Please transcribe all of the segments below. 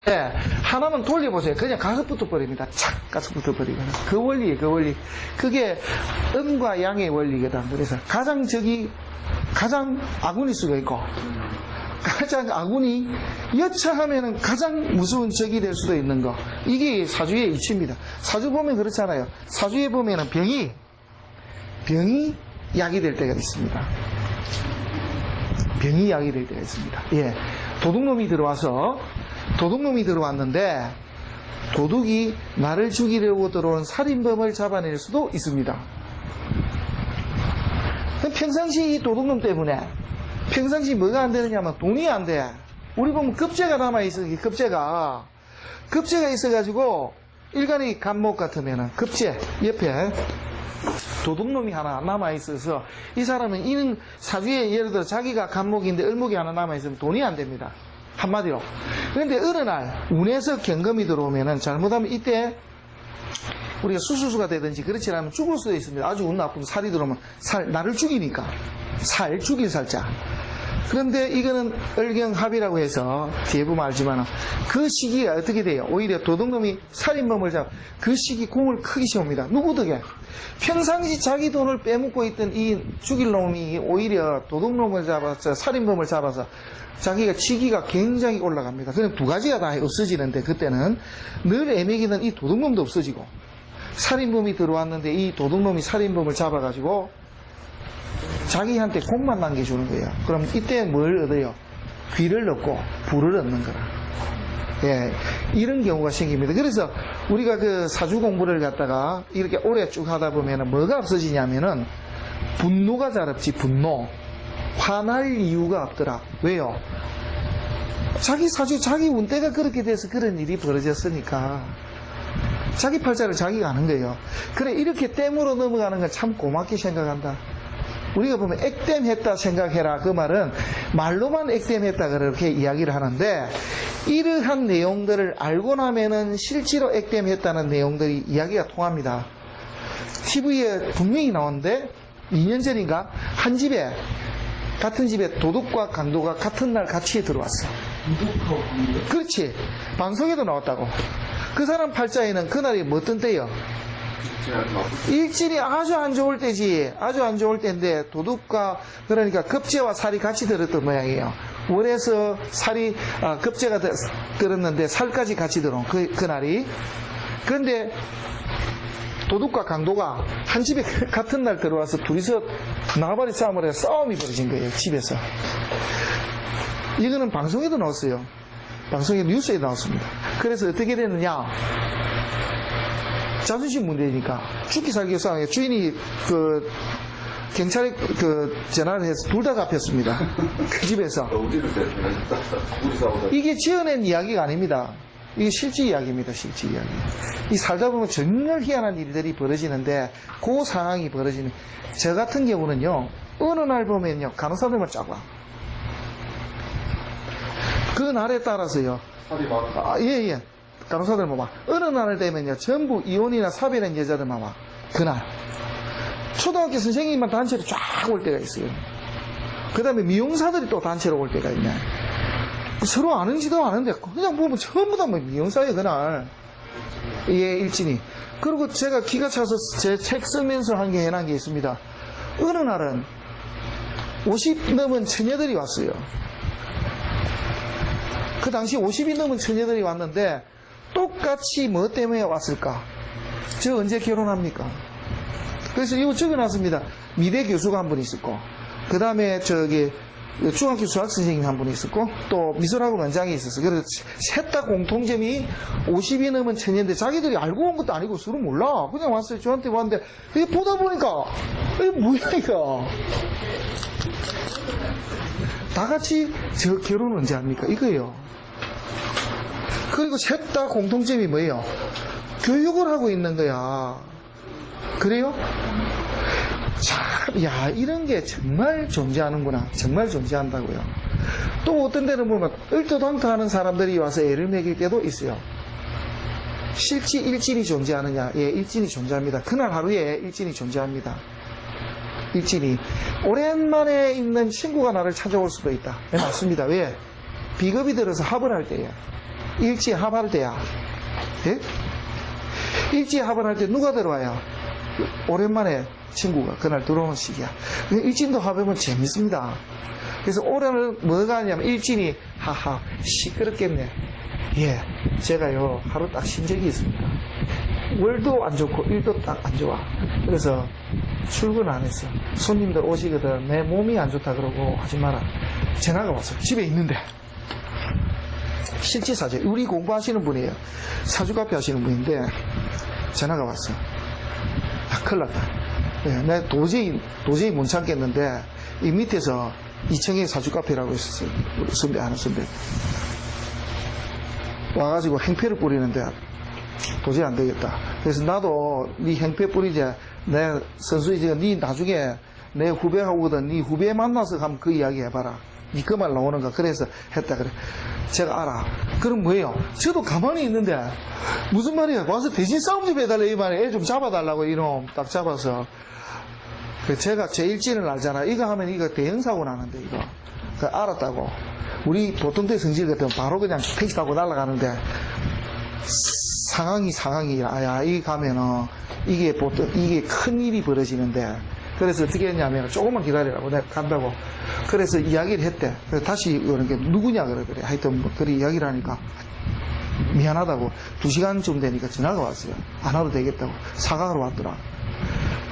네, 하나만 돌려보세요. 그냥 가서 붙어버립니다. 착! 가서 붙어버리거든. 그 원리예요, 그 원리. 그게 음과 양의 원리거든. 그래서 가장 아군일 수가 있고, 가장 아군이 여차하면은 가장 무서운 적이 될 수도 있는 거. 이게 사주의 이치입니다. 사주 보면 그렇잖아요. 사주에 보면은 병이 약이 될 때가 있습니다. 병이 약이 될 때가 있습니다. 예. 도둑놈이 들어왔는데, 도둑이 나를 죽이려고 들어온 살인범을 잡아낼 수도 있습니다. 평상시 이 도둑놈 때문에, 평상시 뭐가 안 되느냐면 돈이 안 돼. 우리 보면 급제가 남아있어, 급제가 있어가지고, 일간의 감목 같으면은, 급제, 옆에, 도둑놈이 하나 남아있어서, 이 사람은 이는 사주에 예를 들어 자기가 감목인데 을목이 하나 남아있으면 돈이 안 됩니다. 한마디로. 그런데 어느 날 운에서 경금이 들어오면은 잘못하면 이때 우리가 수술수가 되든지 그렇지 않으면 죽을 수도 있습니다. 아주 운 나쁜 살이 들어오면 나를 죽이니까 죽일 살자. 그런데 이거는 을경합이라고 해서 뒤에 보면 알지만 그 시기가 어떻게 돼요? 오히려 도둑놈이 살인범을 그 시기 공을 크게 씌웁니다. 누구 덕에? 평상시 자기 돈을 빼먹고 있던 이 죽일 놈이 오히려 도둑놈을 잡아서 살인범을 잡아서 자기가 치기가 굉장히 올라갑니다. 그럼 두 가지가 다 없어지는데 그때는 늘 애매기는 이 도둑놈도 없어지고 살인범이 들어왔는데 이 도둑놈이 살인범을 잡아가지고 자기한테 공만 남겨주는 거예요. 그럼 이때 뭘 얻어요? 귀를 얻고 부를 얻는 거라. 예, 이런 경우가 생깁니다. 그래서 우리가 그 사주 공부를 갖다가 이렇게 오래 쭉 하다 보면은 뭐가 없어지냐면은 분노가 잘 없지, 분노. 화날 이유가 없더라. 왜요? 자기 사주, 자기 운대가 그렇게 돼서 그런 일이 벌어졌으니까. 자기 팔자를 자기가 아는 거예요. 그래, 이렇게 땜으로 넘어가는 건 참 고맙게 생각한다. 우리가 보면 액땜했다 생각해라. 그 말은 말로만 액땜했다 그렇게 이야기를 하는데 이러한 내용들을 알고 나면은 실제로 액땜했다는 내용들이 이야기가 통합니다. TV에 분명히 나오는데 2년 전인가 한 집에 같은 집에 도둑과 강도가 같은 날 같이 들어왔어. 도둑하고 강도? 그렇지. 방송에도 나왔다고. 그 사람 팔자에는 그날이 뭐 어떤 때요? 일진이 아주 안 좋을 때지. 아주 안 좋을 때인데 도둑과 그러니까 급제와 살이 같이 들었던 모양이에요. 월에서 살이 급제가 들었는데 살까지 같이 들어온 그날이. 그런데 도둑과 강도가 한 집에 같은 날 들어와서 둘이서 나발이 싸움을 해서 싸움이 벌어진 거예요. 집에서. 이거는 방송에도 나왔어요. 방송에 뉴스에 나왔습니다. 그래서 어떻게 됐느냐? 자존심 문제니까 죽기 살기 싸움에 주인이 경찰에 전화를 해서 둘 다 잡혔습니다. 그 집에서. 이게 지어낸 이야기가 아닙니다. 이게 실제 이야기입니다. 실제 이야기. 이 살다 보면 정말 희한한 일들이 벌어지는데 그 상황이 벌어지는 저 같은 경우는요. 어느 날 보면요. 간호사들만 쫙 와. 그 날에 따라서요. 예. 간호사들만 와. 어느 날 되면요. 전부 이혼이나 사별한 여자들만 와. 그날. 초등학교 선생님만 단체로 쫙 올 때가 있어요. 그 다음에 미용사들이 또 단체로 올 때가 있네. 서로 아는지도 아는데 그냥 보면 전부 다 미용사예요. 그날. 예, 일진이. 그리고 제가 기가 차서 제 책 쓰면서 한 게 해놓은 게 있습니다. 어느 날은 50 넘은 처녀들이 왔어요. 그 당시 50이 넘은 처녀들이 왔는데 똑같이 뭐 때문에 왔을까? 저 언제 결혼합니까? 그래서 이거 적어놨습니다. 미대 교수가 한 분 있었고, 그 다음에 중학교 수학 선생님 한 분 있었고, 또 미술학원 원장이 있었어. 그래서 셋 다 공통점이 50이 넘은 처녀인데 자기들이 알고 온 것도 아니고 서로 몰라. 그냥 왔어요. 저한테 왔는데, 이게 보다 보니까, 이게 뭐야, 이거. 다 같이 저 결혼 언제 합니까? 이거예요. 그리고 셋 다 공통점이 뭐예요? 교육을 하고 있는 거야. 그래요? 참, 야, 이런 게 정말 존재하는구나. 정말 존재한다고요. 또 어떤 데는 보면 얼토당토 하는 사람들이 와서 애를 먹일 때도 있어요. 실제 일진이 존재하느냐? 예, 일진이 존재합니다. 그날 하루에 일진이 존재합니다. 일진이. 오랜만에 있는 친구가 나를 찾아올 수도 있다. 네, 맞습니다. 왜? 비겁이 들어서 합을 할 때예요. 일지 합할 때야. 예? 일지 합을 할 때 누가 들어와요? 오랜만에 친구가 그날 들어오는 시기야. 일진도 합하면 재밌습니다. 그래서 올해는 뭐가 하냐면 일진이 하하 시끄럽겠네. 예, 제가요 하루 딱 쉰 적이 있습니다. 월도 안 좋고 일도 딱 안 좋아. 그래서 출근 안 했어. 손님들 오시거든 내 몸이 안 좋다 그러고 하지 마라. 전화가 왔어. 집에 있는데 실제 사주 우리 공부하시는 분이에요. 사주카페 하시는 분인데 전화가 왔어. 아, 큰일 났다. 예, 내가 도저히 못 참겠는데 이 밑에서 2층에 사주카페라고 있었어요. 우리 선배 하는 선배 와가지고 행패를 뿌리는데 도저히 안 되겠다. 그래서 나도 네 행패 뿌리지. 내 선수이지가 네 나중에 내 후배가 오거든. 네 후배 만나서 가면 그 이야기 해봐라. 네 그 말 나오는가. 그래서 했다 그래. 제가 알아. 그럼 뭐예요? 저도 가만히 있는데 무슨 말이야? 와서 대신 싸움 좀 해달라 이 말이야. 애 좀 잡아달라고 이놈 딱 잡아서. 제가 제 일진을 알잖아. 이거 하면 이거 대형사고 나는데 이거. 알았다고. 우리 보통 때 성질 같으면 바로 그냥 택시 타고 날아가는데 상황이 야, 이 가면은 이게 보통 이게 큰 일이 벌어지는데 그래서 어떻게 했냐면 조금만 기다리라고 내가 간다고. 그래서 이야기를 했대. 그래서 다시 그런 게 누구냐 그래. 하여튼 뭐 그리 이야기를 하니까 미안하다고 2시간쯤 되니까 전화가 왔어요. 안 와도 되겠다고 사과하러 왔더라.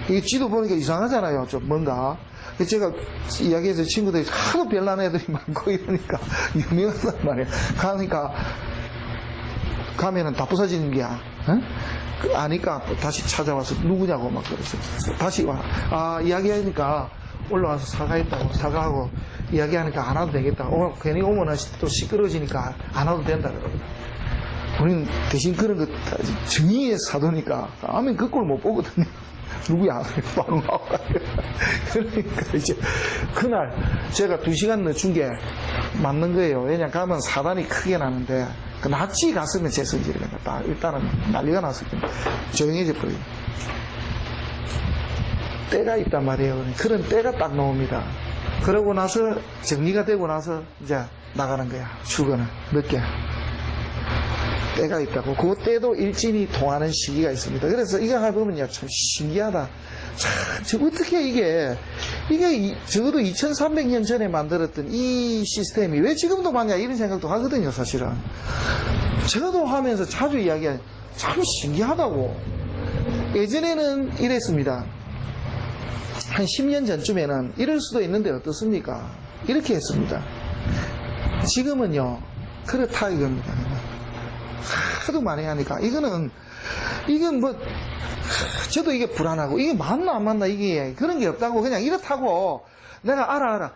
이게 지도 보니까 이상하잖아요. 좀 뭔가. 제가 이야기해서 친구들이 하도 별난 애들이 많고 이러니까 유명하단 말이에요. 가면은 다 부서지는 게야. 응? 아니까 다시 찾아와서 누구냐고 막 그랬어. 다시 와. 아, 이야기하니까 올라와서 사과했다고. 사과하고 이야기하니까 안 와도 되겠다. 괜히 오면은 또 시끄러워지니까 안 와도 된다 그러거든. 우리는 대신 그런 거 정의의 사도니까 아멘 그 꼴 못 보거든요. 누구야? 그러니까 이제 그날 제가 2시간 늦춘 게 맞는 거예요. 왜냐 가면 사단이 크게 나는데 그 낮지 갔으면 제 성질이니까 일단은 난리가 났었거든요. 조용해져 버려요. 때가 있단 말이에요. 그런 때가 딱 나옵니다. 그러고 나서 정리가 되고 나서 이제 나가는 거야. 출근을 늦게. 때가 있다고. 그 때도 일진이 통하는 시기가 있습니다. 그래서 이거 해보면요, 참 신기하다. 참, 어떻게 이게 적어도 2300년 전에 만들었던 이 시스템이 왜 지금도 맞냐, 이런 생각도 하거든요, 사실은. 저도 하면서 자주 이야기하는, 참 신기하다고. 예전에는 이랬습니다. 한 10년 전쯤에는 이럴 수도 있는데 어떻습니까? 이렇게 했습니다. 지금은요, 그렇다 이겁니다. 하도 많이 하니까 이건 뭐 저도 이게 불안하고 이게 맞나 안 맞나 이게 그런 게 없다고 그냥 이렇다고 내가 알아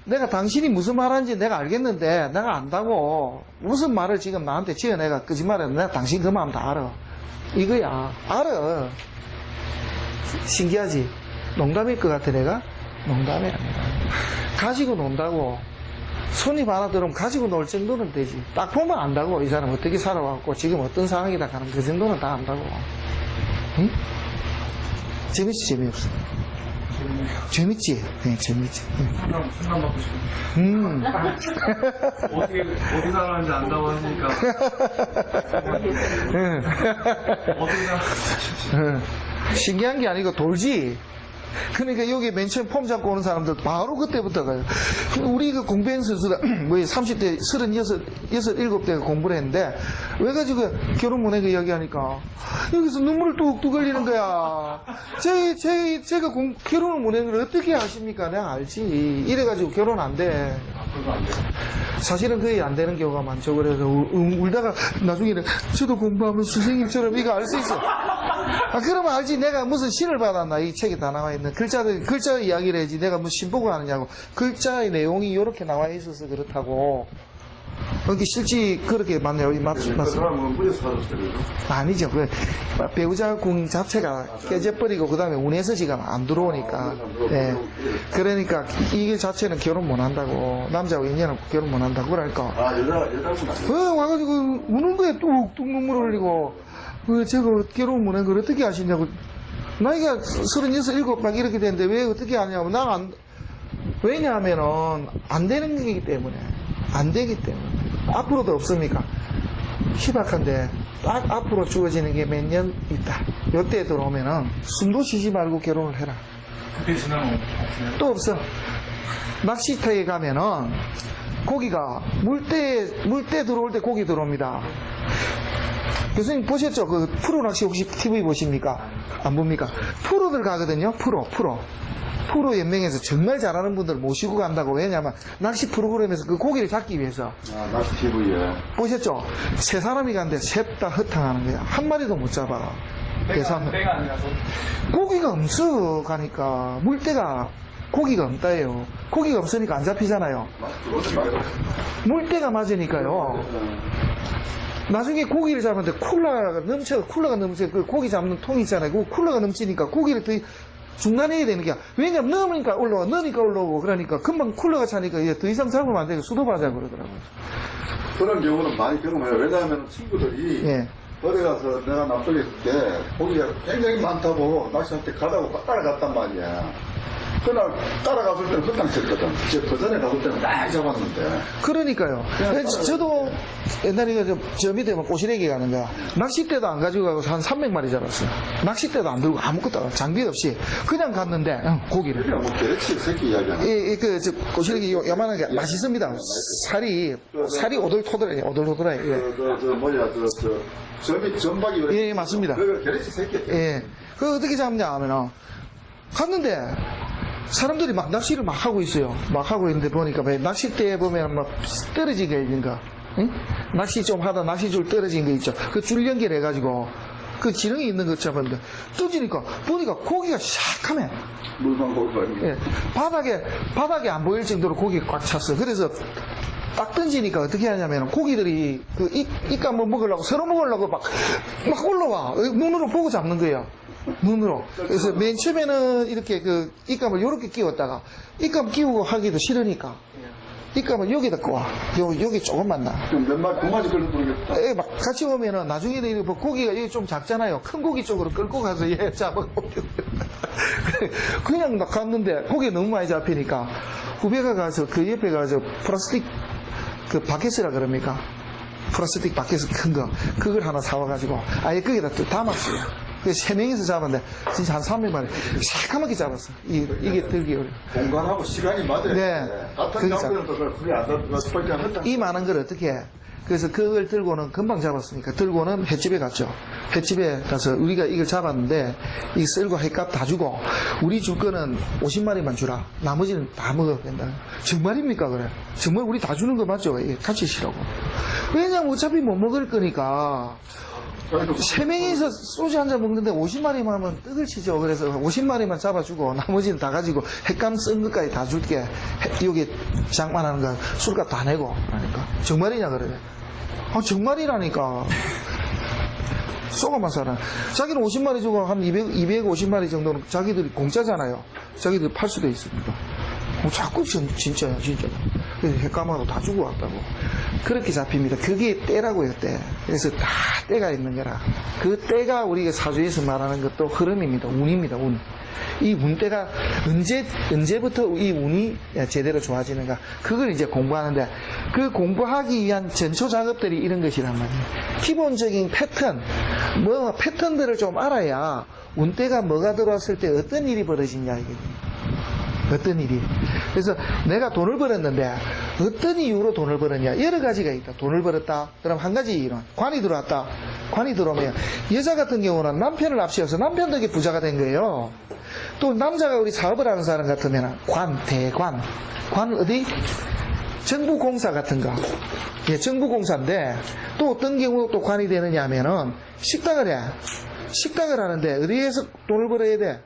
내가 당신이 무슨 말하는지 내가 알겠는데 내가 안다고 무슨 말을 지금 나한테 지어 내가 거짓말해도 내가 당신 그 마음 다 알아 이거야 알아. 신기하지? 농담일 것 같아. 내가 농담이 아니라 가지고 논다고. 손님 하나 들으면 가지고 놀 정도는 되지. 딱 보면 안다고. 이 사람 어떻게 살아왔고 지금 어떤 상황이다 하는 그 정도는 다 안다고. 응? 재밌지 재미없어? 재밌지? 네, 재밌지. 상담 받고 싶은데. 어디 살았는지 안다고 하니까. 어디 살았는지. 신기한 게 아니고 돌지. 그러니까 여기 맨 처음 폼 잡고 오는 사람들 바로 그때부터 가요. 우리 그 공부한 선수가 뭐 30대 36, 7대가 공부를 했는데 왜 가지고 결혼 못해 그 이야기하니까 여기서 눈물을 뚝뚝 흘리는 거야. 제가 결혼을 못한 걸 어떻게 아십니까? 내가 알지. 이래가지고 결혼 안 돼. 사실은 거의 안 되는 경우가 많죠. 그래서 울다가 나중에는 저도 공부하면 선생님처럼 이거 알 수 있어. 아, 그러면 알지. 내가 무슨 신을 받았나. 이 책에 다 나와 있는 글자 이야기를 해야지. 내가 무슨 신복을 하느냐고. 글자의 내용이 이렇게 나와 있어서 그렇다고. 그게 실제 그렇게 맞네요. 맞습니다. 그 사람은 뿌려서 받았어요. 아니죠. 그 배우자 궁 자체가 깨져버리고 그 다음에 운에서 지금 안 들어오니까. 예. 그러니까 이게 자체는 결혼 못 한다고. 남자하고 인연 없고 결혼 못 한다고. 그러니까. 아, 여자분 아니에요? 와가지고 우는 거에 뚝뚝 눈물 흘리고. 제가 결혼 못 한 걸 어떻게 아시냐고. 나이가 36, 7 막 이렇게 되는데 왜 어떻게 하냐고. 왜냐하면은 안 되는 거기 때문에. 안 되기 때문에. 앞으로도 없습니까? 희박한데 딱 앞으로 주어지는 게 몇 년 있다. 요때 들어오면은 숨도 쉬지 말고 결혼을 해라. 그때 지나면 없어요. 또 없어. 낚시터에 가면은 고기가 물때 들어올 때 고기 들어옵니다. 교수님 보셨죠? 그 프로 낚시 혹시 TV 보십니까? 안 봅니까? 프로들 가거든요. 프로 연맹에서 정말 잘하는 분들 모시고 간다고. 왜냐면 낚시 프로그램에서 그 고기를 잡기 위해서. 아, 낚시 TV에. 보셨죠? 세 사람이 갔는데 셋 다 허탕하는 거야. 한 마리도 못 잡아. 대상. 때가 아니라서. 고기가 없어 가니까 물때가 고기가 없다예요. 고기가 없으니까 안 잡히잖아요. 물때가 맞으니까요. 나중에 고기를 잡는데 쿨러가 넘쳐 그 고기 잡는 통이 있잖아요. 그 쿨러가 넘치니까 고기를 더 중단해야 되는 게 왜냐면 넣으니까 올라오고 그러니까 금방 쿨러가 차니까 이제 더 이상 잡으면 안 되고 수도하자 그러더라고요. 그런 경우는 많이 경험해요. 왜냐하면 친구들이 예. 어디 가서 내가 남쪽에 있을 때 고기가 굉장히 많다고 낚시할 때 가다고 따라갔단 말이야. 그날 따라갔을 때는 헛당쳤거든. 그 전에 갔을 때는 많이 잡았는데. 그러니까요. 저도 옛날에 저 밑에 막 꼬시래기 가는 거야. 낚싯대도 안 가지고 가고 한 300마리 잡았어요. 낚싯대도 안 들고 아무것도 장비 없이 그냥 갔는데 고기를. 그냥 뭐 개래치 새끼 이야기하는 저 꼬시래기 요만한 게 맛있습니다. 살이 오돌토돌해요. 전박이. 예, 맞습니다. 그 개래치 새끼. 예. 그 어떻게 잡냐 하면은 갔는데 사람들이 막 낚시를 막 하고 있어요. 막 하고 있는데 보니까 왜 낚싯대에 보면 막 떨어진 게 있는가? 응? 낚시 좀 하다 낚시줄 떨어진 거 있죠. 그 줄 연결해가지고 그 지렁이 있는 거 잡았는데 뜯으니까 보니까 고기가 샥하네. 물만 고기가. 예. 바닥에 안 보일 정도로 고기가 꽉 찼어. 그래서 딱 던지니까 어떻게 하냐면 고기들이 그 입감 뭐 먹으려고 서로 먹으려고 막 올라와. 눈으로 보고 잡는 거예요. 눈으로. 그래서 맨 처음에는 이렇게 그 입감을 요렇게 끼웠다가 입감 끼우고 하기도 싫으니까 입감을 여기다 꺼와. 여기 조금만 나. 몇 마리, 두 마리 끌고 모르겠다. 막 같이 오면은 나중에는 이렇게 고기가 여기 좀 작잖아요. 큰 고기 쪽으로 끌고 가서 얘 잡아먹고. 그냥 막 갔는데 고기 너무 많이 잡히니까 후배가 가서 그 옆에 가서 플라스틱 그 바켓이라 그럽니까? 플라스틱 바켓 큰 거. 그걸 하나 사와가지고 아예 거기다 또 담았어요. 그래서 3명이서 잡았는데 진짜 한 300마리 새까맣게 잡았어. 이게 들기 어려워. 공간하고 시간이 맞아요. 네. 같은 장소는 그게 안 잡히면 이 많은 걸 어떻게 해? 그래서 그걸 들고는 금방 잡았으니까 들고는 횟집에 갔죠. 횟집에 가서 우리가 이걸 잡았는데 이 썰고 횟값 다 주고 우리 줄 거는 50마리만 주라. 나머지는 다 먹어도 된다. 정말입니까 그래? 정말 우리 다 주는 거 맞죠? 예, 같이 쉬라고. 왜냐면 어차피 못 먹을 거니까. 3명이서 소주 한 잔 먹는데 50마리만 하면 떡을 치죠. 그래서 50마리만 잡아주고 나머지는 다 가지고 횟감 쓴 것까지 다 줄게. 여기 장만하는 거 술값 다 내고 그러니까 정말이냐 그래. 아 정말이라니까. 쏘가만 살아. 자기는 50마리 주고 한 250마리 정도는 자기들이 공짜잖아요. 자기들이 팔 수도 있습니다. 자꾸 진짜야. 그래서 횟감하고 다 주고 왔다고. 그렇게 잡힙니다. 그게 때라고요, 때. 그래서 다 때가 있는 거라. 그 때가 우리가 사주에서 말하는 것도 흐름입니다. 운입니다, 운. 이 운때가 언제부터 이 운이 제대로 좋아지는가. 그걸 이제 공부하는데 그 공부하기 위한 전초 작업들이 이런 것이란 말이에요. 기본적인 패턴들을 좀 알아야 운때가 뭐가 들어왔을 때 어떤 일이 벌어지냐, 이게. 어떤 일이. 그래서 내가 돈을 벌었는데 어떤 이유로 돈을 벌었냐. 여러 가지가 있다. 돈을 벌었다. 그럼 한 가지 이유는 관이 들어왔다. 관이 들어오면 여자 같은 경우는 남편을 앞세워서 남편 덕에 부자가 된 거예요. 또 남자가 우리 사업을 하는 사람 같으면 대관. 관은 어디? 정부공사 같은 거. 예, 정부공사인데 또 어떤 경우 또 관이 되느냐 하면은 식당을 해. 식당을 하는데 어디에서 돈을 벌어야 돼?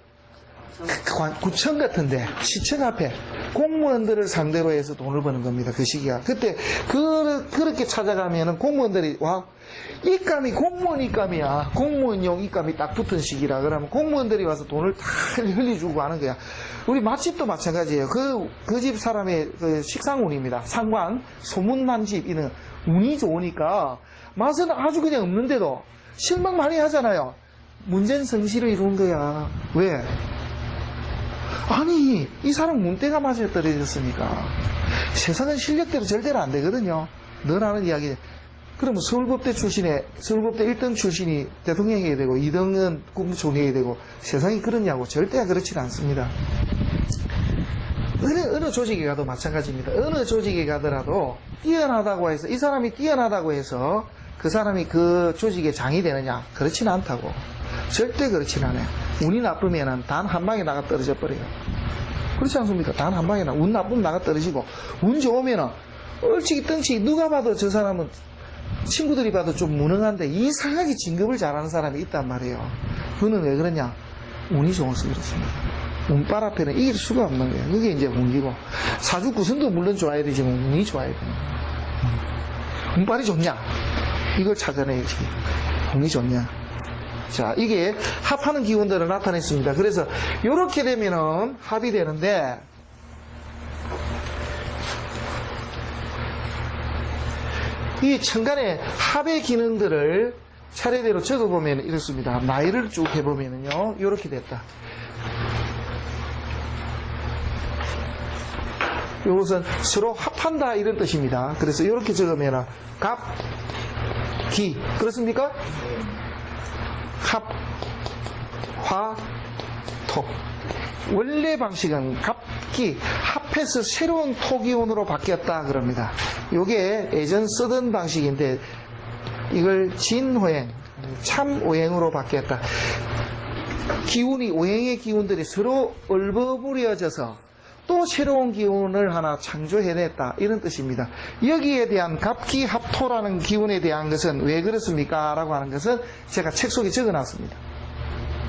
구청 같은데 시청 앞에 공무원들을 상대로 해서 돈을 버는 겁니다. 그 시기가. 그때 그렇게 찾아가면은 공무원들이 와 입감이 공무원 입감이야. 공무원용 입감이 딱 붙은 시기라. 그러면 공무원들이 와서 돈을 다 흘려주고 하는 거야. 우리 맛집도 마찬가지예요. 그 집 사람의 그 식상운입니다. 상관 소문난 집 이는 운이 좋으니까 맛은 아주 그냥 없는데도 실망 많이 하잖아요. 문제는 성실을 이룬 거야. 왜? 아니 이 사람 문대가 맞아 떨어졌으니까 세상은 실력대로 절대로 안 되거든요. 늘 하는 이야기 그러면 서울법대 1등 출신이 대통령이 해야 되고 2등은 국무총리가 되고 세상이 그렇냐고 절대 그렇지는 않습니다. 어느 조직에 가도 마찬가지입니다. 어느 조직에 가더라도 뛰어나다고 해서 이 사람이 뛰어나다고 해서 그 사람이 그 조직의 장이 되느냐? 그렇지는 않다고. 절대 그렇지는 않아요. 운이 나쁘면은 단 한 방에 나가 떨어져 버려요. 그렇지 않습니까? 단 한 방에 운 나쁘면 나가 떨어지고 운 좋으면은 얼치기 덩치기 누가 봐도 저 사람은 친구들이 봐도 좀 무능한데 이상하게 진급을 잘하는 사람이 있단 말이에요. 그거는 왜 그러냐? 운이 좋아서 그렇습니다. 운빨 앞에는 이길 수가 없는 거예요. 그게 이제 운기고 사주 구성도 물론 좋아야 되지만 운이 좋아야 되는 거예요. 운빨이 좋냐? 이걸 찾아내야지. 운이 좋냐? 자, 이게 합하는 기운들을 나타냈습니다. 그래서 이렇게 되면은 합이 되는데 이 천간의 합의 기능들을 차례대로 적어보면 이렇습니다. 나이를 쭉 해보면요 이렇게 됐다. 이것은 서로 합한다 이런 뜻입니다. 그래서 이렇게 적으면 갑, 기 그렇습니까? 합, 화, 토. 원래 방식은 갑기, 합해서 새로운 토기운으로 바뀌었다 그럽니다. 이게 예전 쓰던 방식인데 이걸 진오행, 참오행으로 바뀌었다. 기운이, 오행의 기운들이 서로 얼버무려져서 또 새로운 기운을 하나 창조해냈다 이런 뜻입니다. 여기에 대한 갑기합토라는 기운에 대한 것은 왜 그렇습니까? 라고 하는 것은 제가 책 속에 적어놨습니다.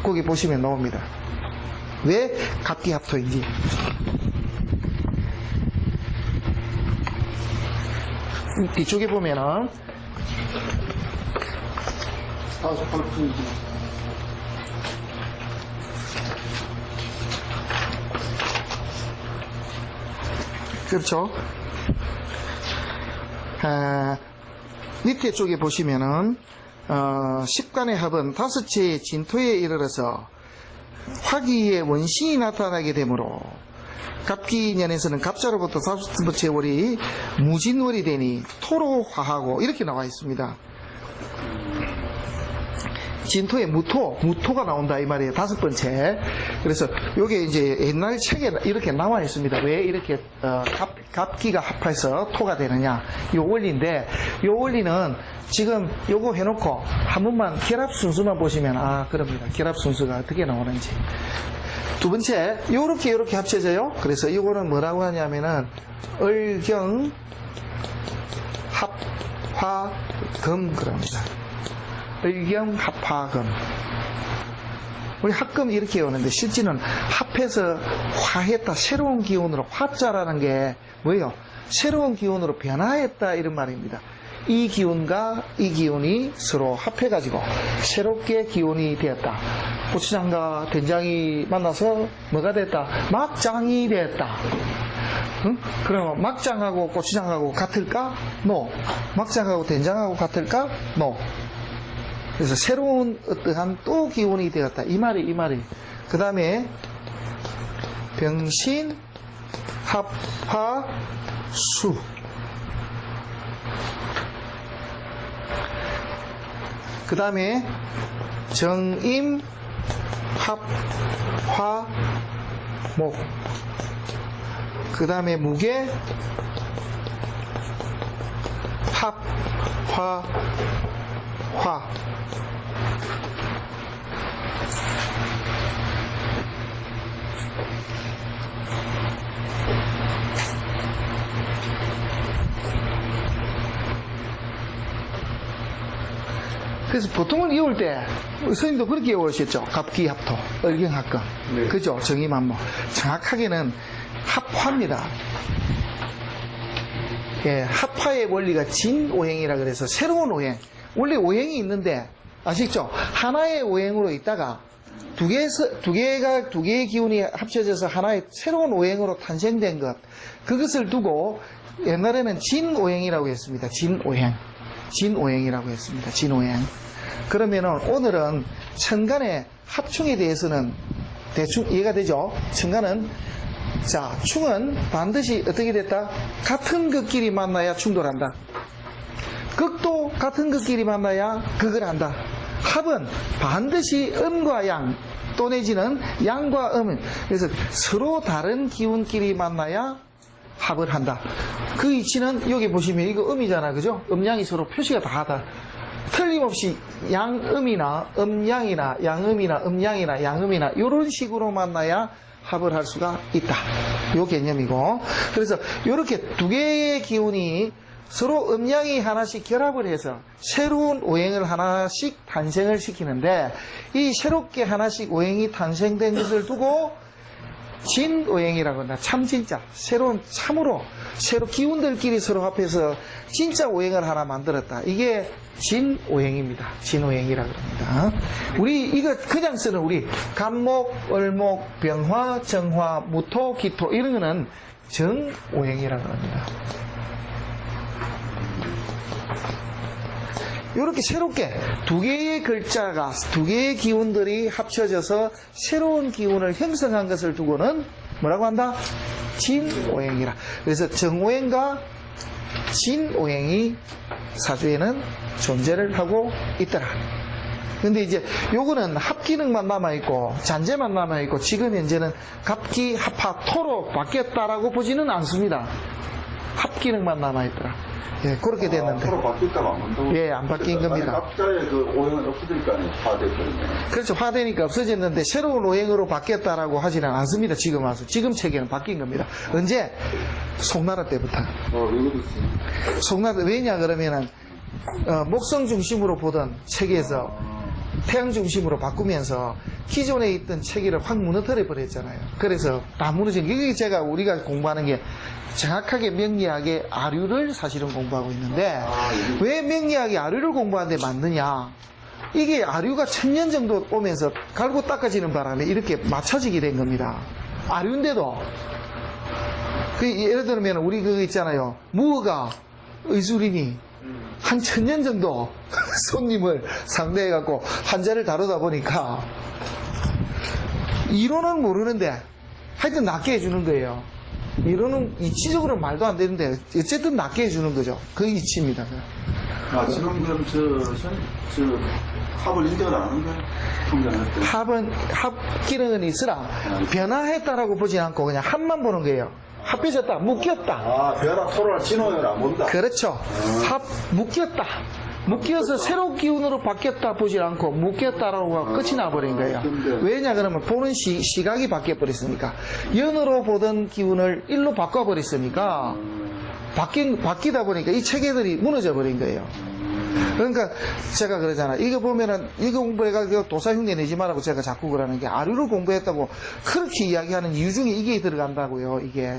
거기 보시면 나옵니다. 왜 갑기합토인지. 뒤쪽에 보면은 그렇죠. 밑에 쪽에 보시면은 10간의 합은 5채의 진토에 이르러서 화기의 원신이 나타나게 되므로 갑기년에서는 갑자로부터 5번째 월이 무진월이 되니 토로 화하고 이렇게 나와 있습니다. 진토에 무토가 나온다 이 말이에요. 5번째. 그래서 요게 이제 옛날 책에 이렇게 나와 있습니다. 왜 이렇게 갑기가 합해서 토가 되느냐 요 원리인데 요 원리는 지금 요거 해놓고 한 번만 결합 순수만 보시면 그럽니다. 결합 순수가 어떻게 나오는지. 두 번째 요렇게 합쳐져요. 그래서 이거는 뭐라고 하냐면은 을경 합화금 그럽니다. 을경 합화금. 우리 합금 이렇게 오는데 실제는 합해서 화했다. 새로운 기운으로 화자라는 게 뭐예요? 새로운 기운으로 변화했다 이런 말입니다. 이 기운과 이 기운이 서로 합해가지고 새롭게 기운이 되었다. 고추장과 된장이 만나서 뭐가 됐다? 막장이 됐다. 응? 그러면 막장하고 고추장하고 같을까? No. 막장하고 된장하고 같을까? No. 그래서 새로운 어떠한 또 기운이 되었다. 이 말이. 그 다음에 병신, 합화, 수. 그 다음에 정임, 합, 화, 목. 그 다음에 무게, 합, 화, 화. 그래서 보통은 이올 때 선생님도 그렇게 이오셨죠. 갑기합토, 을경합금. 네. 그죠? 정의만모. 정확하게는 합화입니다. 예, 합화의 원리가 진오행이라 그래서 새로운 오행. 원래 오행이 있는데 아시죠? 하나의 오행으로 있다가 두 개의 기운이 합쳐져서 하나의 새로운 오행으로 탄생된 것. 그것을 두고 옛날에는 진오행이라고 했습니다. 진오행이라고 했습니다. 진오행. 그러면은 오늘은 천간의 합충에 대해서는 대충 이해가 되죠? 천간은 자, 충은 반드시 어떻게 됐다? 같은 것끼리 만나야 충돌한다. 극도 같은 극끼리 만나야 극을 한다. 합은 반드시 음과 양, 또 내지는 양과 음은, 그래서 서로 다른 기운끼리 만나야 합을 한다. 그 이치는 여기 보시면 이거 음이잖아, 그죠? 음양이 서로 표시가 다 하다. 틀림없이 양음이나 음양이나 양음이나 음양이나 양음이나 이런 식으로 만나야 합을 할 수가 있다. 요 개념이고, 그래서 이렇게 두 개의 기운이 서로 음양이 하나씩 결합을 해서 새로운 오행을 하나씩 탄생을 시키는데, 이 새롭게 하나씩 오행이 탄생된 것을 두고 진오행이라고 한다. 참 진짜 새로운 참으로 새로 기운들끼리 서로 합해서 진짜 오행을 하나 만들었다. 이게 진오행입니다. 진오행이라고 합니다. 우리 이거 그냥 쓰는 우리 간목, 을목, 병화, 정화, 무토, 기토 이런 거는 정오행이라고 합니다. 이렇게 새롭게 두 개의 글자가, 두 개의 기운들이 합쳐져서 새로운 기운을 형성한 것을 두고는 뭐라고 한다? 진오행이라. 그래서 정오행과 진오행이 사주에는 존재를 하고 있더라. 근데 이제 요거는 합기능만 남아있고 잔재만 남아있고 지금 현재는 갑기, 합하, 토로 바뀌었다라고 보지는 않습니다. 합기능만 남아있더라. 예, 그렇게 됐는데. 서로 바뀌었다가 안 본다고? 예, 안 바뀐 겁니다. 각자의 그 오행은 없어질 거 아니에요. 화됐거든요. 그렇죠. 화되니까 없어졌는데 새로운 오행으로 바뀌었다라고 하지는 않습니다. 지금 와서. 지금 체계는 바뀐 겁니다. 언제? 송나라 때부터. 이것도 있어요. 송나라, 왜냐 그러면은 목성 중심으로 보던 체계에서 태양 중심으로 바꾸면서 기존에 있던 체계를 확 무너뜨려 버렸잖아요. 그래서 다 무너진 게, 이게 제가 우리가 공부하는 게 정확하게 명리학의 아류를 사실은 공부하고 있는데, 왜 명리학의 아류를 공부하는데 맞느냐? 이게 아류가 1000년 정도 오면서 갈고 닦아지는 바람에 이렇게 맞춰지게 된 겁니다. 아류인데도 예를 들면 우리 그거 있잖아요. 무허가 의술인이 한 1000년 정도 손님을 상대해갖고 환자를 다루다 보니까 이론은 모르는데 하여튼 낫게 해주는 거예요. 이론은 이치적으로는 말도 안 되는데 어쨌든 낫게 해주는 거죠. 그 이치입니다. 지금 그럼 합을 인정을 안 하는 거예요? 통장할 때. 합 기능은 있으나 변화했다라고 보지 않고 그냥 합만 보는 거예요. 합해졌다, 묶였다. 변화 토로나 진오행을 안 본다. 그렇죠. 묶였다. 묶여서 새로운 기운으로 바뀌었다 보지 않고 묶였다라고 하고 끝이 나버린 거예요. 왜냐 그러면 보는 시각이 바뀌어버렸으니까. 연으로 보던 기운을 일로 바꿔버렸으니까 바뀌다 보니까 이 체계들이 무너져 버린 거예요. 그러니까 제가 그러잖아. 이거 보면은 이거 공부해가지고 도사흉내 내지 말라고 제가 자꾸 그러는 게, 아류를 공부했다고 그렇게 이야기하는 이유 중에 이게 들어간다고요. 이게.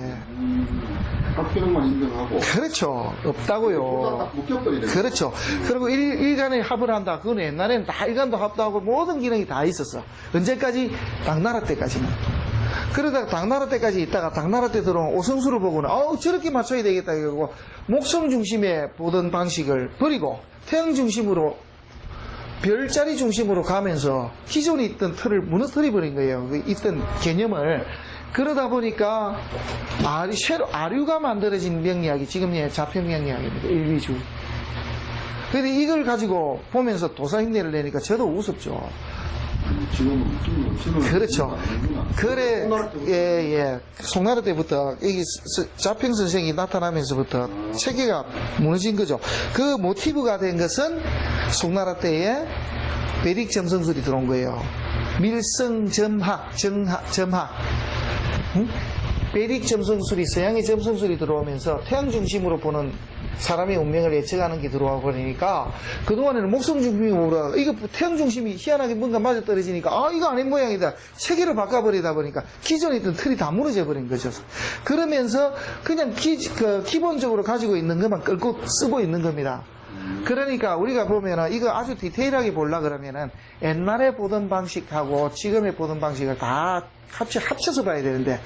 합기능만 인정하고. 그렇죠. 없다고요. 묶여버리네. 그렇죠. 그리고 일간에 합을 한다. 그건 옛날에는 다 일간도 합도 하고 모든 기능이 다 있었어. 언제까지? 당나라 때까지는. 그러다가 당나라 때까지 있다가 당나라 때 들어온 오성수를 보고는 저렇게 맞춰야 되겠다 이러고 목성 중심에 보던 방식을 버리고 태양 중심으로, 별자리 중심으로 가면서 기존에 있던 틀을 무너뜨려 버린 거예요. 있던 개념을. 그러다 보니까 아류가 만들어진 명리학이 지금의 자평 명리학입니다. 일비주. 근데 이걸 가지고 보면서 도사흉내를 내니까 저도 우습죠. 지금은 그렇죠. 그래, 예. 송나라 때부터 이 자평 선생이 나타나면서부터 체계가 무너진 거죠. 그 모티브가 된 것은 송나라 때에 베릭 점성술이 들어온 거예요. 밀성 점학, 점학. 베릭 점성술이, 서양의 점성술이 들어오면서 태양 중심으로 보는 사람의 운명을 예측하는 게 들어와 버리니까 그동안에는 목성 중심이 오라, 이거 태양 중심이 희한하게 뭔가 맞아떨어지니까 이거 아닌 모양이다. 체계를 바꿔버리다 보니까 기존에 있던 틀이 다 무너져 버린 거죠. 그러면서 그냥 기본적으로 가지고 있는 것만 끌고 쓰고 있는 겁니다. 그러니까 우리가 보면은 이거 아주 디테일하게 보려 그러면은 옛날에 보던 방식하고 지금에 보던 방식을 다 합쳐서 봐야 되는데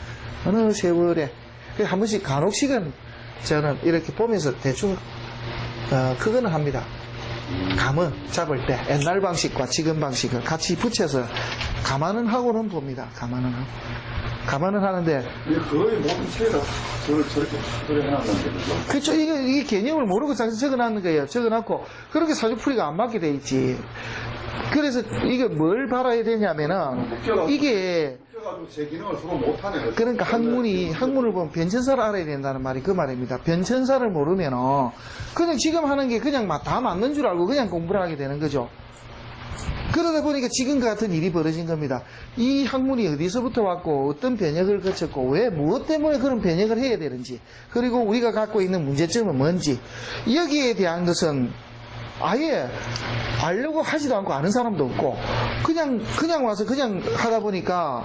어느 세월에 한 번씩 간혹씩은 저는 이렇게 보면서 대충 그거는 합니다. 감은 잡을 때 옛날 방식과 지금 방식을 같이 붙여서 감안은 하고는 봅니다. 감안은 하고. 감안을 하는데, 이게 거의 모든 책에다 저렇게 해놨는데, 그죠? 그렇죠. 이게 개념을 모르고 적어놨는 거예요. 적어놨고, 그렇게 사주풀이가 안 맞게 돼 있지. 그래서 이게 뭘 바라야 되냐면은, 이게, 웃겨가지고 제 기능을 서로 못하네. 그러니까 학문을 보면 변천사를 알아야 된다는 말이 그 말입니다. 변천사를 모르면은, 그냥 지금 하는 게 그냥 다 맞는 줄 알고 그냥 공부를 하게 되는 거죠. 그러다 보니까 지금 같은 일이 벌어진 겁니다. 이 학문이 어디서부터 왔고 어떤 변혁을 거쳤고 왜 무엇 때문에 그런 변혁을 해야 되는지 그리고 우리가 갖고 있는 문제점은 뭔지 여기에 대한 것은 아예 알려고 하지도 않고 아는 사람도 없고 그냥 와서 그냥 하다 보니까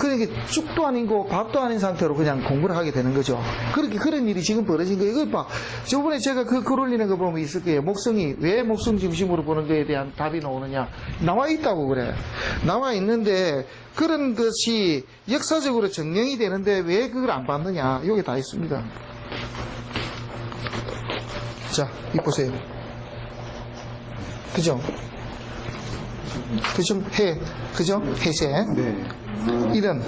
그게 죽도 아니고 밥도 아닌 상태로 그냥 공부를 하게 되는 거죠. 그런 일이 지금 벌어진 거예요. 이거 봐. 저번에 제가 그 글 올리는 거 보면 있을 거예요. 목성이 왜 목성 중심으로 보는 거에 대한 답이 나오느냐. 나와 있다고 그래. 나와 있는데 그런 것이 역사적으로 증명이 되는데 왜 그걸 안 받느냐. 여기 다 있습니다. 자, 이 보세요. 그죠? 그죠? 그죠? 해세. 네. 이런,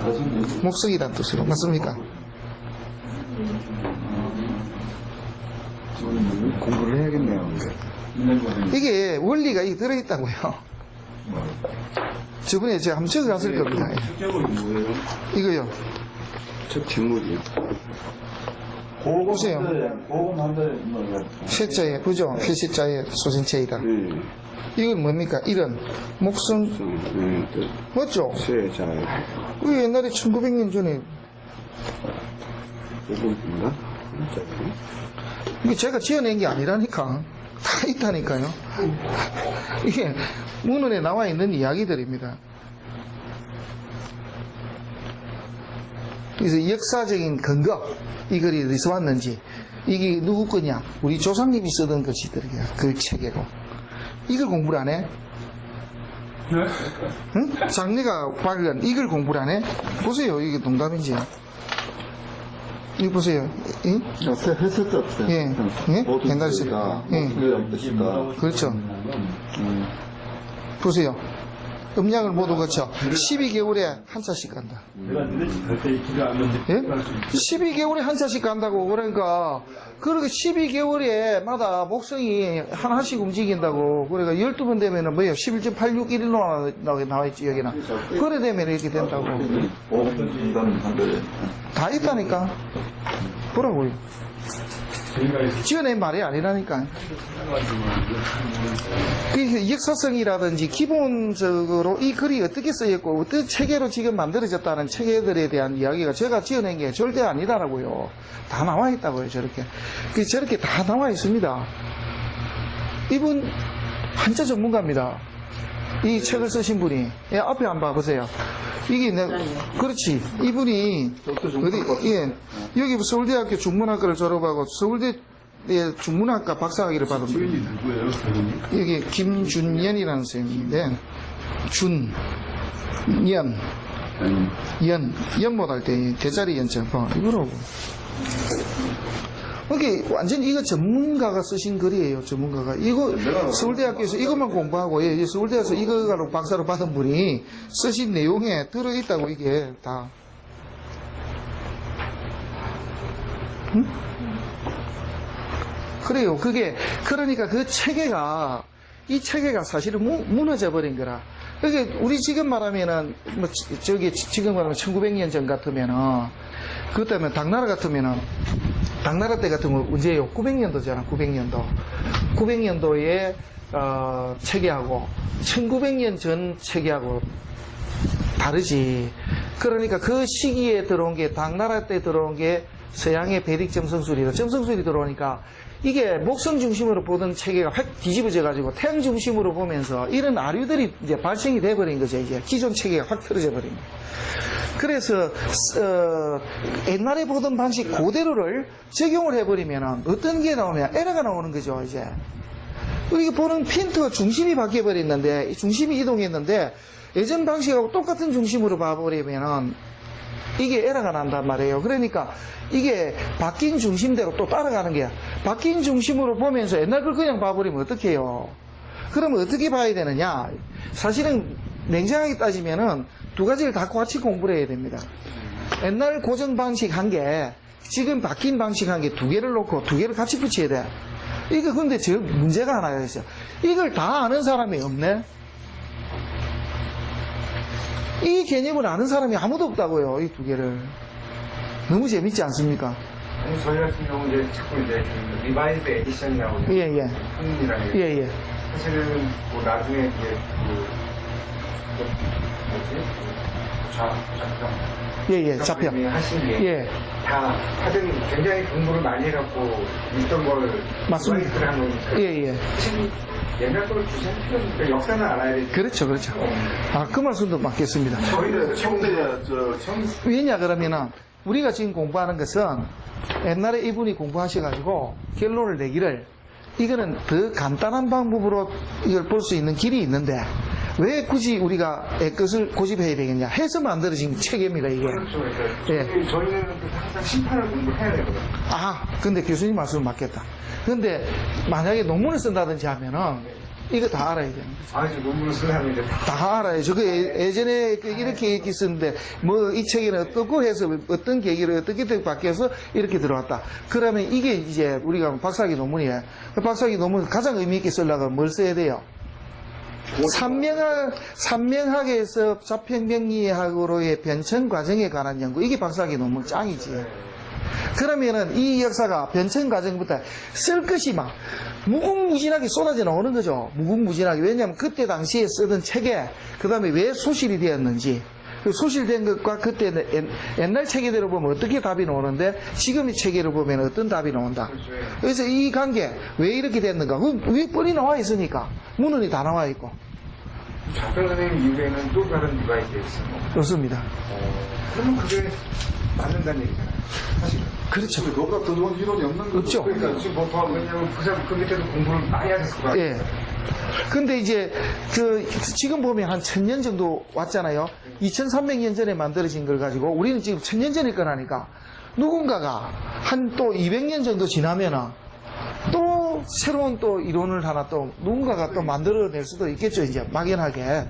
목석이란 뜻으로. 맞습니까? 공부를 해야겠네요. 이게 원리가 들어있다고요. 저번에 제가 한번 적어갔을 겁니다. 제목이 뭐예요? 이거요. 책 제목이요. 보세요. 고금한들 세자에, 그죠? 회세자에 소신체이다. 네. 이건 뭡니까? 이런, 목성, 네. 맞죠? 세자에 그 옛날에 1900년 전에, 고금인가? 이게 제가 지어낸 게 아니라니까. 다 있다니까요. 이게 문헌에 나와 있는 이야기들입니다. 그래서 역사적인 근거, 이 글이 어디서 왔는지, 이게 누구 거냐? 우리 조상님이 쓰던 것이더라고요. 그 책이고. 이걸 공부를 안 해? 네? 응? 장래가 박은 이걸 공부를 안 해? 보세요. 이게 동답인지. 이거 보세요. 응? 했었죠. 예. 예? 옛날에 썼다. 예. 뜻이다. 그렇죠. 보세요. 음양을 모두 거쳐 12개월에 한 차씩 간다. 내가 너네 집갈때 길을 안 건데. 예? 12개월에 한 차씩 간다고. 그러니까, 그렇게 12개월에 마다 목성이 하나씩 움직인다고. 그러니까 12번 되면은 뭐예요? 11.861일로 나와있지, 여기는. 그래 되면 이렇게 된다고. 다 있다니까. 보라고요. 지어낸 말이 아니라니까. 그 역사성이라든지 기본적으로 이 글이 어떻게 쓰였고 어떤 체계로 지금 만들어졌다는 체계들에 대한 이야기가 제가 지어낸 게 절대 아니다라고요. 다 나와 있다고요. 저렇게 다 나와 있습니다. 이분 한자 전문가입니다. 이 책을 쓰신 분이. 예, 앞에 한번 봐보세요. 이게 그렇지. 이분이 어디, 예, 여기 서울대학교 중문학과를 졸업하고 서울대 중문학과 박사학위를 받은 주인이 분. 누구예요? 선생님? 여기 김준연이라는 선생님인데 연 못할 때 대자리 연장 이거라고. 이게 완전 이거 전문가가 쓰신 글이에요. 전문가가 이거 서울대학교에서 이것만 공부하고 서울대에서 이거로 박사로 받은 분이 쓰신 내용에 들어있다고 이게 다. 응? 그래요. 그러니까 그 체계가 이 체계가 사실은 무너져 버린 거라. 그러니까 우리 지금 말하면은 지금 말하면 1900년 전 같으면은 그것 때문에 당나라 같으면은 당나라 때 같으면 언제예요? 900년도잖아. 900년도에 체계하고 1900년 전 체계하고 다르지. 그러니까 그 시기에 들어온 게 당나라 때 들어온 게 서양의 베딕 점성술이다. 점성술이 들어오니까 이게 목성 중심으로 보던 체계가 확 뒤집어져 가지고 태양 중심으로 보면서 이런 아류들이 이제 발생이 돼버린 거죠. 이제 기존 체계가 확 틀어져 버린 거예요. 그래서 옛날에 보던 방식 그대로를 적용을 해버리면 어떤 게 나오면 에러가 나오는 거죠. 이제 우리가 보는 핀트가 중심이 바뀌어 버렸는데 중심이 이동했는데 예전 방식하고 똑같은 중심으로 봐버리면 이게 에러가 난단 말이에요. 그러니까 이게 바뀐 중심대로 또 따라가는 게야. 바뀐 중심으로 보면서 옛날 걸 그냥 봐버리면 어떡해요? 그러면 어떻게 봐야 되느냐? 사실은 냉정하게 따지면은 두 가지를 다 같이 공부를 해야 됩니다. 옛날 고정 방식 한 개, 지금 바뀐 방식 한 개 두 개를 놓고 두 개를 같이 붙여야 돼. 이거 근데 저 문제가 하나가 있어요. 이걸 다 아는 사람이 없네? 이 개념을 아는 사람이 아무도 없다고요, 이 두 개를. 너무 재밌지 않습니까? 아니, 저희 같은 경우 이제 자꾸 이제 그 리바이즈 에디션이라고 예, 예. 한문이라는 게 예, 예. 사실은 뭐 나중에 이제 뭐지? 좌평 예, 예, 잡혀. 하신 게 예. 다 다들 굉장히 공부를 많이 해갖고 있던 걸 맞습니다. 리바이즈를 한 거니까 예, 예. 지금 옛날 걸 주시는 필요는 없으니까 역사는 알아야 되지. 그렇죠, 그렇죠. 아, 그 말씀도 맞겠습니다. 저희는 청대에 왜냐, 그러면은, 우리가 지금 공부하는 것은 옛날에 이분이 공부하셔가지고 결론을 내기를 이거는 더 간단한 방법으로 이걸 볼 수 있는 길이 있는데 왜 굳이 우리가 것을 고집해야 되겠냐 해서 만들어진 체계입니다, 이게. 그렇죠. 그러니까 예. 저희는 항상 심판을 공부해야 되거든요. 아, 근데 교수님 말씀은 맞겠다. 근데 만약에 논문을 쓴다든지 하면은 이거 다 알아야 되는 거죠. 아, 지금 논문을 쓰려면 이제 다 알아야죠. 그 예전에 이렇게 있었는데 뭐 이 책에는 어떻고 해서 어떤 계기를 어떻게 바뀌어서 이렇게 들어왔다. 그러면 이게 이제 우리가 박사학위 논문이에요. 그 박사학위 논문 가장 의미 있게 쓰려면 뭘 써야 돼요? 산명학에서 자평명리학으로의 변천 과정에 관한 연구. 이게 박사학위 논문 짱이지. 그러면은 이 역사가 변천 과정부터 쓸 것이 막 무궁무진하게 쏟아져 나오는 거죠. 무궁무진하게. 왜냐하면 그때 당시에 쓰던 책에 그 다음에 왜 소실이 되었는지, 그 소실된 것과 그때 옛날 체계대로 보면 어떻게 답이 나오는데 지금의 체계로 보면 어떤 답이 나온다. 그래서 이 관계 왜 이렇게 됐는가? 왜 뻔히 나와 있으니까 문헌이 다 나와 있고. 작별 선생님 이후에는 또 다른 리바이즈 있어요. 그렇습니다. 그러면 그게 맞는다는 얘기잖아요. 사실은. 그렇죠. 그거보다 더 좋은 이론이 없는 거죠. 없죠. 그러니까 지금 뭐 왜냐면 그 밑에도 공부를 많이 하셨을 거 아니에요. 예. 근데 이제 지금 보면 한 1000년 정도 왔잖아요. 2300년 전에 만들어진 걸 가지고 우리는 지금 1000년 전일 거라니까 누군가가 한 또 200년 정도 지나면은 또 새로운 또 이론을 하나 또 누군가가 또 만들어낼 수도 있겠죠, 이제 막연하게.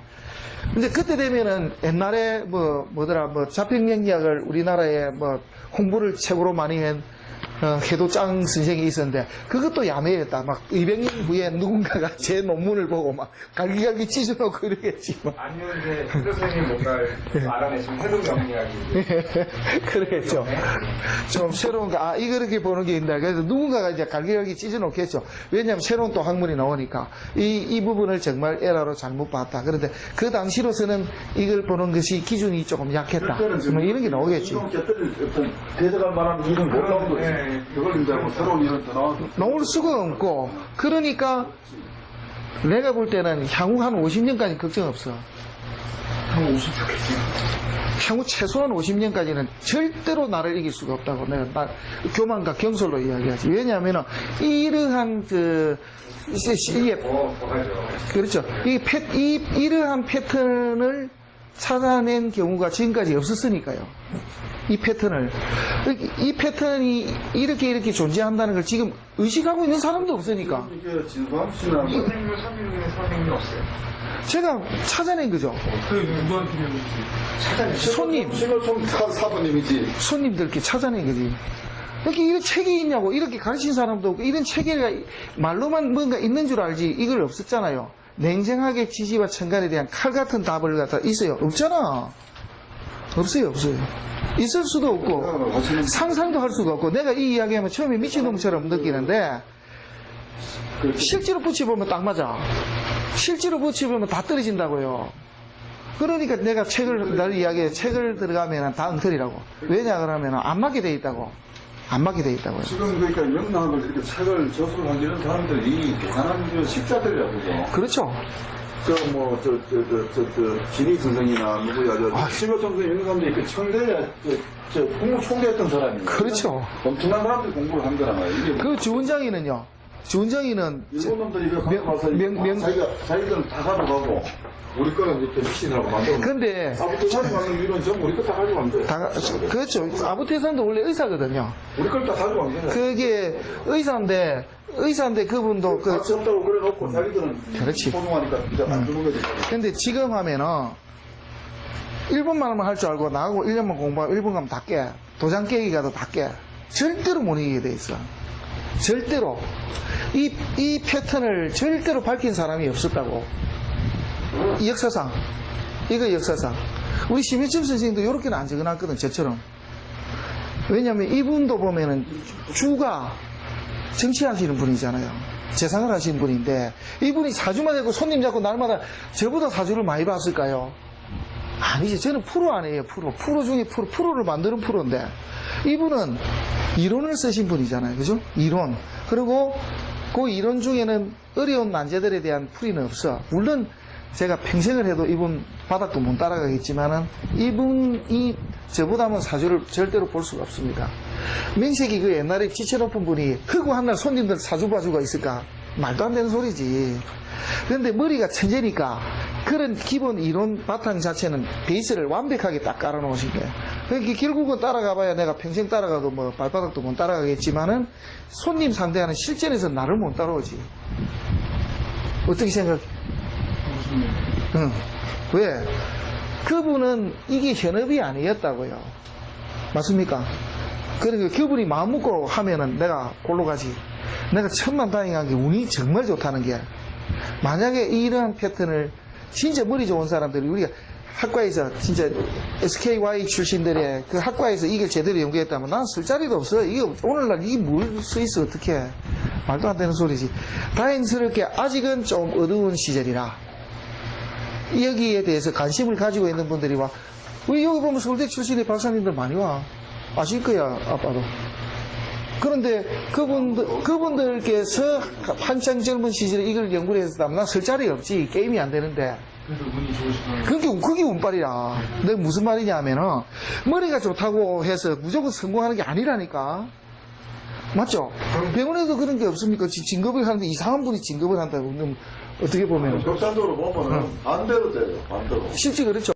근데 그때 되면은 옛날에 뭐더라 자평명리학을 우리나라에 홍보를 최고로 많이 한 해도짱 선생이 있었는데 그것도 야매였다. 막 200년 후에 누군가가 제 논문을 보고 막 갈기갈기 찢어놓고 이러겠지. 막. 아니면 이제 해도 선생님 뭔가를 알아내시면 해도 명리학이 그러겠죠. 좀 새로운 거, 이거 이렇게 보는 게 있다. 그래서 누군가가 이제 갈기갈기 찢어놓겠죠. 왜냐하면 새로운 또 학문이 나오니까 이 부분을 정말 에러로 잘못 봤다. 그런데 그 당시로서는 이걸 보는 것이 기준이 조금 약했다. 뭐 이런 게 나오겠지. 대적할 만한 이론 못 나온 거지. 네. 그걸 이제 뭐 새로운 이론 더 나와서 나올 수가 없고 그러니까 내가 볼 때는 향후 한 50년까지 걱정 없어. 한 50초겠지. 향후 최소한 50년까지는 절대로 나를 이길 수가 없다고 내가 교만과 경솔로 이야기하지. 왜냐하면 이러한 이게 더 하죠. 그렇죠. 이러한 패턴을 찾아낸 경우가 지금까지 없었으니까요. 이 패턴이 이렇게 존재한다는 걸 지금 의식하고 있는 사람도 없으니까. 이게 진수한 씨나 선생님은 선생님이 없어요. 제가 찾아낸 거죠. 그 누구한테 찾아내죠? 신호총 사부님이지. 손님들께 찾아낸 거지. 이렇게 이런 책이 있냐고, 이렇게 가르친 사람도 없고, 이런 체계가 말로만 뭔가 있는 줄 알지, 이걸 없었잖아요. 냉정하게 지지와 천간에 대한 칼 같은 답을 갖다 있어요? 없잖아. 없어요. 있을 수도 없고, 상상도 할 수가 없고, 내가 이 이야기하면 처음에 미친놈처럼 느끼는데, 실제로 붙여보면 딱 맞아. 실제로 붙여보면 다 떨어진다고요. 그러니까 내가 날 이야기해, 책을 들어가면 다 엉터리라고. 왜냐, 그러면 안 맞게 돼 있다고. 지금 그러니까 영락을 이렇게 책을 저술을 하는 사람들이 대단한 식자들이라고 그죠. 그렇죠. 진희 선생이나 누구야, 심효청 선생 이런 사람들이 그 청대에 국무총리했던 사람이에요. 그렇죠. 엄청난 사람들이 공부를 한 거란 말이에요. 이게 그 주원장이는요. 주원장이는 일본 놈들이 이거 갖고 와서 자기들은 다 가져가고 우리 거는 이렇게 미신이라고 만들어. 근데 아부터 가져가는 이런 전부 우리 거 다 가져가면 돼. 그렇죠. 아부태선도 원래 의사거든요. 우리 걸 다 가져가면 돼. 그게 의사인데 그분도 같이 없다고 그래 놓고 자기들은 그렇지. 소중하니까 이제 안 주는 거지. 근데 지금 하면은 1분만 할 줄 알고 나하고 1년만 공부하고 1분 가면 다 깨. 도장 깨기가도 다 깨. 절대로 못 이기게 돼 있어. 절대로. 이 패턴을 절대로 밝힌 사람이 없었다고. 이 역사상. 이거 역사상. 우리 심혜철 선생님도 이렇게는 안 적어놨거든, 저처럼. 왜냐면 이분도 보면은 주가 정치하시는 분이잖아요. 재상을 하시는 분인데, 이분이 사주만 되고 손님 잡고 날마다 저보다 사주를 많이 봤을까요? 아니지. 저는 프로 아니에요, 프로. 프로 중에 프로. 프로를 만드는 프로인데, 이분은 이론을 쓰신 분이잖아요. 그죠? 이론. 그리고 그 이론 중에는 어려운 난제들에 대한 풀이는 없어. 물론 제가 평생을 해도 이분 바닥도 못 따라가겠지만은 이분이 저보다는 사주를 절대로 볼 수가 없습니다. 명색이 그 옛날에 지체 높은 분이 흑우 한날 손님들 사주 봐주가 있을까? 말도 안 되는 소리지. 그런데 머리가 천재니까 그런 기본 이론 바탕 자체는 베이스를 완벽하게 딱 깔아놓으신 거예요. 그러니까 결국은 따라가봐야 내가 평생 따라가도 뭐 발바닥도 못 따라가겠지만은 손님 상대하는 실전에서 나를 못 따라오지. 어떻게 생각해? 응. 왜? 그분은 이게 현업이 아니었다고요. 맞습니까? 그러니까 그분이 마음 먹고 하면은 내가 골로 가지. 내가 천만다행한 게 운이 정말 좋다는 게, 만약에 이러한 패턴을 진짜 머리 좋은 사람들이, 우리가 학과에서 진짜 SKY 출신들의 그 학과에서 이걸 제대로 연구했다면 난 쓸 자리도 없어. 이게 오늘날 이게 뭘 써 있어, 어떻게. 말도 안 되는 소리지. 다행스럽게 아직은 좀 어두운 시절이라 여기에 대해서 관심을 가지고 있는 분들이 와. 왜 여기 보면 서울대 출신의 박사님들 많이 와. 아실 거야, 아빠도. 그런데 그분들께서 한창 젊은 시절에 이걸 연구를 했었다면 난 설 자리가 없지. 게임이 안 되는데. 그래도 운이 좋으시다면. 그게 운빨이라. 내가 무슨 말이냐 하면은, 머리가 좋다고 해서 무조건 성공하는 게 아니라니까. 맞죠? 병원에도 그런 게 없습니까? 진급을 하는데 이상한 분이 진급을 한다고. 그럼 어떻게 보면. 격산적으로 보면은 반대로 돼요, 반대로. 실제 그렇죠.